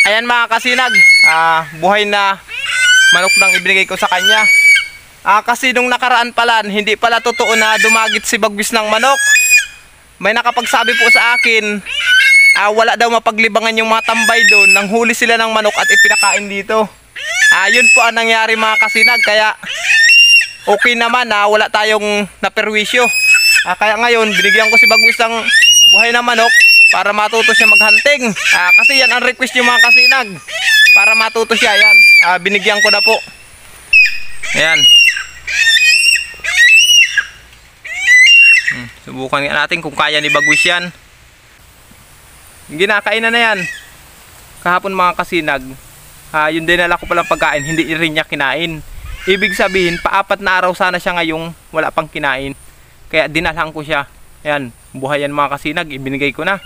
Ayan mga kasinag, buhay na manok nang ibinigay ko sa kanya. Kasi nung nakaraan pala, hindi pala totoo na dumagit si Bagwis ng manok. May nakapagsabi po sa akin, wala daw mapaglibangan yung mga tambay doon. Nanghuli sila ng manok at ipinakain dito. Yun po ang nangyari mga kasinag, kaya okay naman na wala tayong naperwisyo. Kaya ngayon, binigyan ko si Bagwis ng buhay na manok para matuto siya maghunting. Kasi yan ang request yung mga kasinag, para matuto siya. Yan, binigyan ko na po. Ayan. Subukan natin kung kaya ni Bagwis yan. Ginakainan na yan kahapon mga kasinag. Yung dinala ko palang pagkain, hindi rin niya kinain. Ibig sabihin, pa-4 na araw sana siya ngayong wala pang kinain. Kaya dinalhan ko siya. Ayan, buhay yan mga kasinag, ibinigay ko na.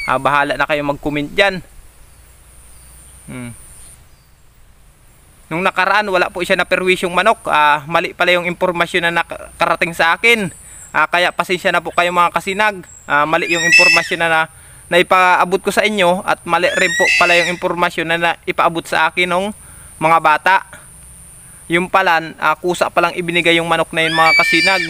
Bahala na kayo mag-comment dyan. Nung nakaraan, wala po siya na perwisyong manok. Mali pala yung impormasyon na nakarating sa akin. Kaya pasensya na po kayo mga kasinag. Mali yung impormasyon na ipaabot ko sa inyo. At mali rin po pala yung impormasyon na ipaabot sa akin ng mga bata. Yung pala, kusa palang ibinigay yung manok na yun mga kasinag.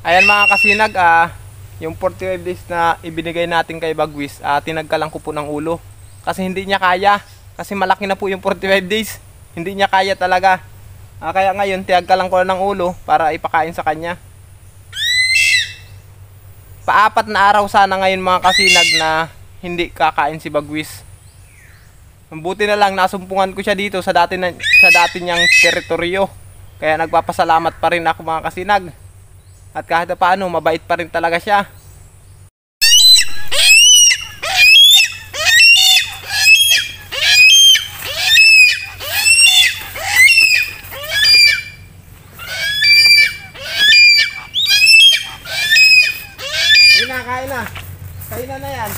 Ayan mga kasinag, yung 45 days na ibinigay natin kay Bagwis, tinagkalan ko po ng ulo. Kasi hindi niya kaya. Kasi malaki na po yung 45 days. Hindi niya kaya talaga. Kaya ngayon, tinagkalan ko ng ulo para ipakain sa kanya. Pa-4 na araw sana ngayon mga kasinag na hindi kakain si Bagwis. Buti na lang nasumpungan ko siya dito sa dati niyang teritoryo. Kaya nagpapasalamat pa rin ako mga kasinag. At kahit paano, mabait pa rin talaga siya. Sige na, kain na. Kain na yan.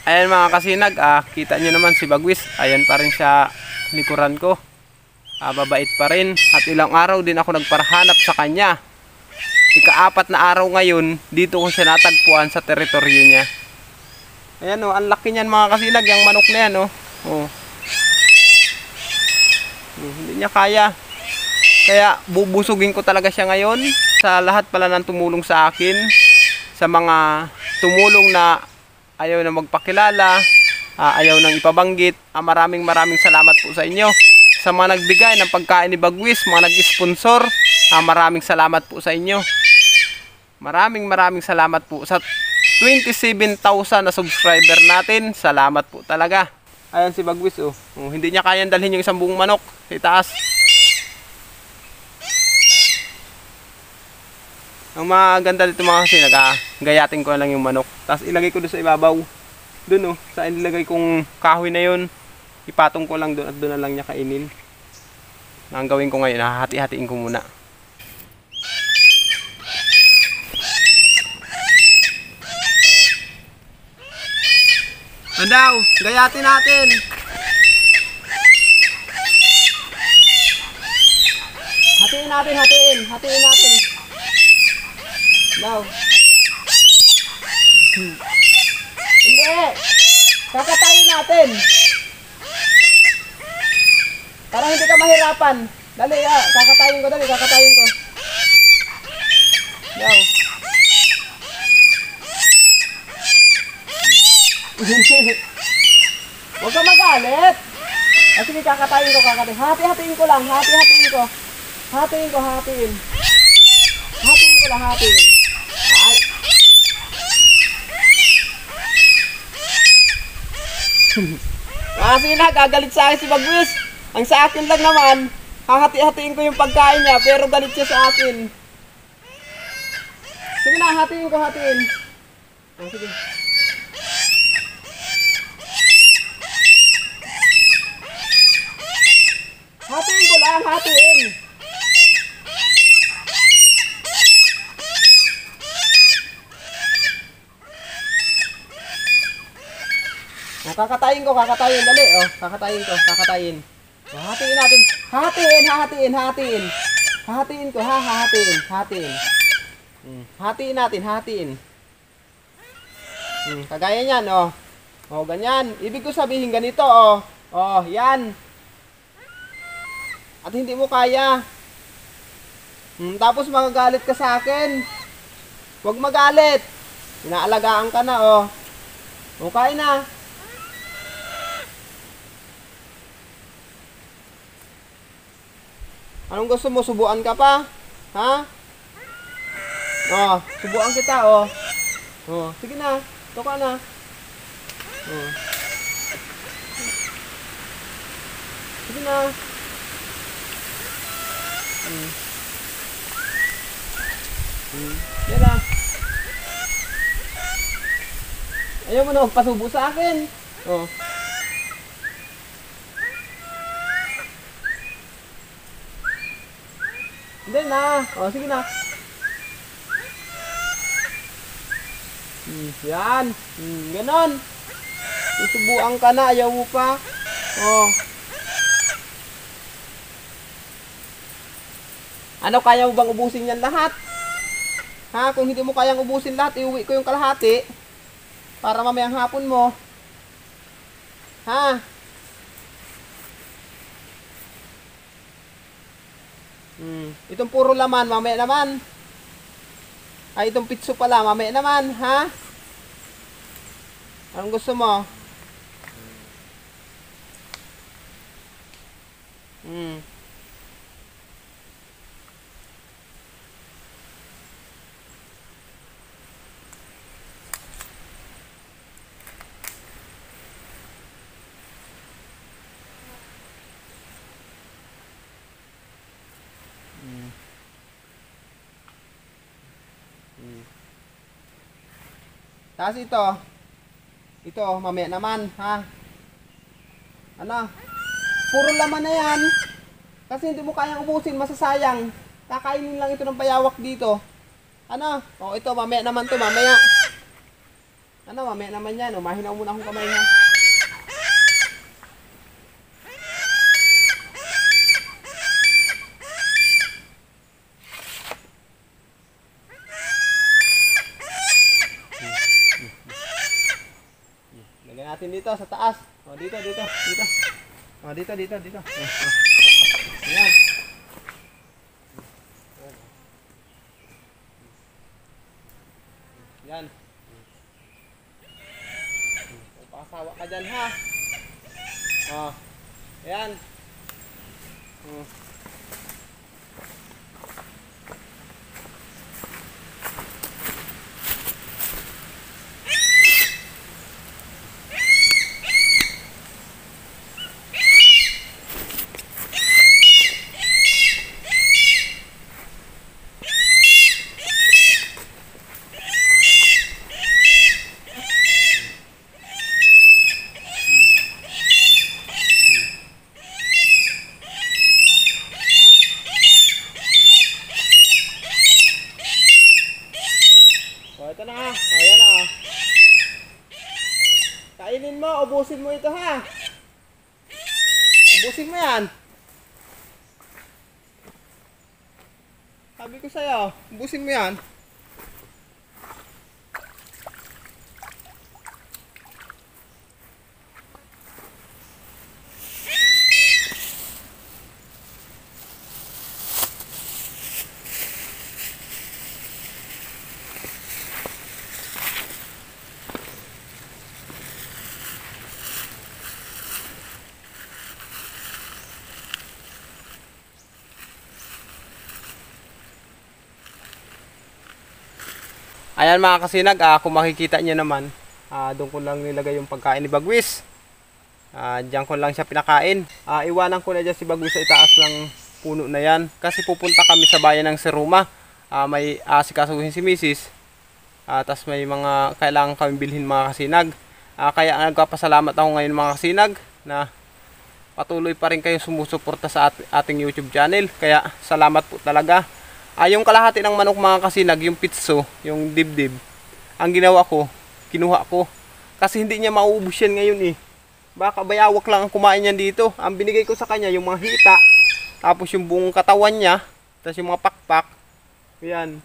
Ayan mga kasinag, kita nyo naman si Bagwis. Ayan pa rin siya likuran ko. Mabait pa rin. At ilang araw din ako nagparhanap sa kanya. Ika-4 na araw ngayon, dito ko siya natagpuan sa teritoryo niya. Ayan o, ang laki niyan mga kasinag, yung manok na yan o. Hindi niya kaya. Kaya bubusugin ko talaga siya ngayon. Sa lahat pala ng tumulong sa akin. Sa mga tumulong na ayaw na magpakilala, ayaw nang ipabanggit. Maraming salamat po sa inyo. Sa mga nagbigay ng pagkain ni Bagwis, mga nag-sponsor, maraming salamat po sa inyo. Maraming salamat po sa 27,000 na subscriber natin. Salamat po talaga. Ayan si Bagwis oh. Hindi niya kayang dalhin yung isang buong manok sa itaas. Ang maganda dito mga kasi, gayatin ko lang yung manok. Tapos ilagay ko doon sa ibabaw. Doon oh, sa ilagay kong kahoy na yun. Ipatong ko lang doon at doon na lang niya kainin. Ang gawin ko ngayon, hati-hatiin ko muna. Andaw, gayatin natin. Hatiin natin. Daw. Hindi. Kakatayin natin. Para hindi ka mahirapan. Dali, kakatayin ko. Daw. Huwag ka magalit. Sige, kakatayin ko. Hati-hatiin ko lang. Hatiin ko lang. Ay. Kasi gagalit sa akin si Bagwis. Ang sa akin lang naman, hahati-hatiin ko yung pagkain niya, pero galit siya sa akin. Sige na, hatiin ko. Sige. Hatiin ko lang. Kakatayin. Dali, kakatayin. Hatiin natin. Hatiin. Hatiin ko, hatiin. Hatiin natin. Kagaya niyan, ganyan. Ibig ko sabihin ganito, yan. At hindi mo kaya. Tapos magagalit ka sa akin. Huwag magalit. Inaalagaan ka na, kain na. Anong gusto mo? Subuan ka pa? Ha? Subuan kita, sige na. Ito ka na. Sige na. Yan na. Ayaw mo na magpasubo sa akin. Hindi na. Sige na. Yan. Ganon. Isubuan ka na. Ayaw mo pa. Ano, kaya mo bang ubusin yan lahat? Ha? Kung hindi mo kayang ubusin lahat, iuwi ko yung kalahati. Para mamayang hapon mo. Ha? Itong puro laman, mamaya naman. Ay, itong pitso pala, mamaya naman, ha? Anong gusto mo? Tapos ito, mamaya naman, ha? Ano? Puro laman na yan. Kasi hindi mo kayang ubusin, masasayang. Kakainin lang ito ng bayawak dito. Ano? Ito, mamaya naman to, mamaya. Ano, mamaya naman yan. Mahinaw muna akong kamay ha. Lagyan natin dito sa taas. O, dito. O, dito. Ayan. Yan. Pakasawa ka dyan ha. O. Ayan. O, ito na ha. O, yan na ha. Kainin mo, ubusin mo ito ha. Ubusin mo yan. Sabi ko sa'yo, ubusin mo yan. Ayan mga kasinag, kung makikita nyo naman, doon ko lang nilagay yung pagkain ni Bagwis. Diyan ko lang siya pinakain. Iwanan ko na dyan si Bagwis sa itaas ng puno na yan. Kasi pupunta kami sa bayan ng Seruma. May asikasuhin si Mrs. Tapos may mga kailangan kami bilhin mga kasinag. Kaya nagpapasalamat ako ngayon mga kasinag na patuloy pa rin kayong sumusuporta sa ating YouTube channel. Kaya salamat po talaga. Yung kalahati ng manok mga kasinag, yung pitso, yung dibdib, ang ginawa ko, kinuha ko. Kasi hindi niya mauubos yan ngayon eh. Baka bayawak lang ang kumain niyan dito. Ang binigay ko sa kanya, yung mga hita, tapos yung buong katawan niya, tapos yung mga pakpak. Yan.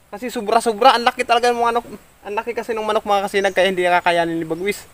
Kasi sobra-sobra, ang laki talaga ng manok. Ang laki kasi ng manok mga kasinag, kaya hindi kakayanin ni Bagwis.